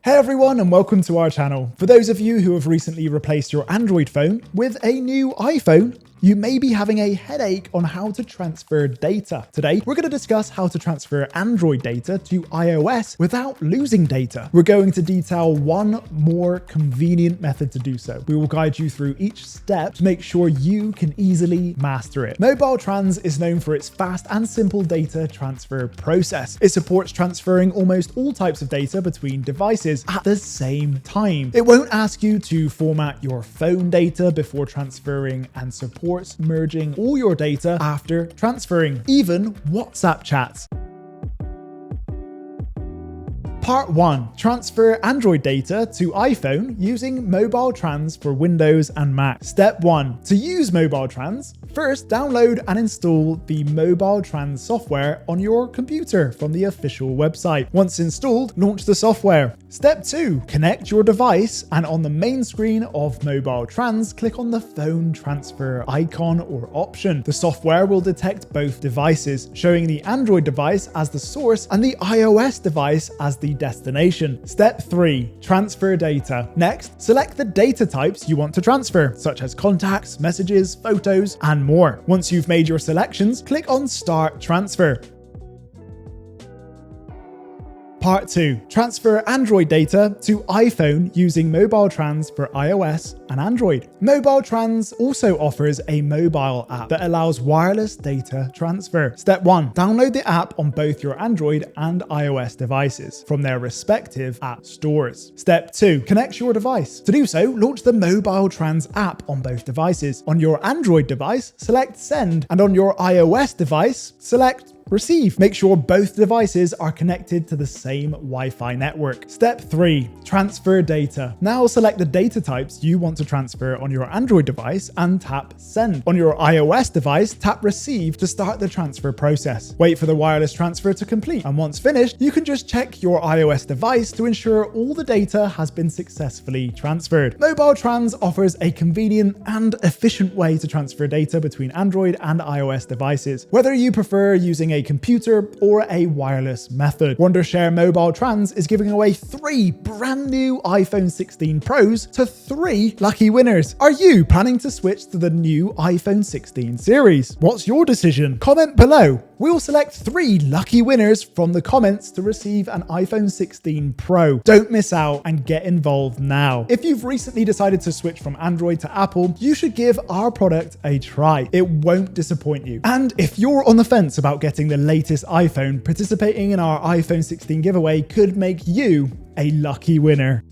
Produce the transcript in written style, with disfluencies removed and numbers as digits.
Hey everyone and welcome to our channel. For those of you who have recently replaced your Android phone with a new iPhone, you may be having a headache on how to transfer data. Today, we're going to discuss how to transfer Android data to iOS without losing data. We're going to detail one more convenient method to do so. We will guide you through each step to make sure you can easily master it. MobileTrans is known for its fast and simple data transfer process. It supports transferring almost all types of data between devices at the same time. It won't ask you to format your phone data before transferring and supports merging all your data after transferring, even WhatsApp chats. Part 1. Transfer Android data to iPhone using MobileTrans for Windows and Mac. Step 1. To use MobileTrans, first download and install the MobileTrans software on your computer from the official website. Once installed, launch the software. Step 2. Connect your device and on the main screen of MobileTrans, click on the phone transfer icon or option. The software will detect both devices, showing the Android device as the source and the iOS device as the destination. Step 3. Transfer data. Next, select the data types you want to transfer, such as contacts, messages, photos, and more. Once you've made your selections, click on Start Transfer. Part 2. Transfer Android data to iPhone using MobileTrans for iOS and Android. MobileTrans also offers a mobile app that allows wireless data transfer. Step 1. Download the app on both your Android and iOS devices from their respective app stores. Step 2. Connect your device. To do so, launch the MobileTrans app on both devices. On your Android device, select Send, and on your iOS device, select Receive. Make sure both devices are connected to the same Wi-Fi network. Step 3. Transfer data. Now select the data types you want to transfer on your Android device and tap Send. On your iOS device, tap Receive to start the transfer process. Wait for the wireless transfer to complete, and once finished, you can just check your iOS device to ensure all the data has been successfully transferred. MobileTrans offers a convenient and efficient way to transfer data between Android and iOS devices, whether you prefer using a computer or a wireless method. Wondershare MobileTrans is giving away 3 brand new iPhone 16 Pros to 3 lucky winners. Are you planning to switch to the new iPhone 16 series? What's your decision? Comment below. We'll select 3 lucky winners from the comments to receive an iPhone 16 Pro. Don't miss out and get involved now. If you've recently decided to switch from Android to Apple, you should give our product a try. It won't disappoint you. And if you're on the fence about getting the latest iPhone, participating in our iPhone 16 giveaway could make you a lucky winner.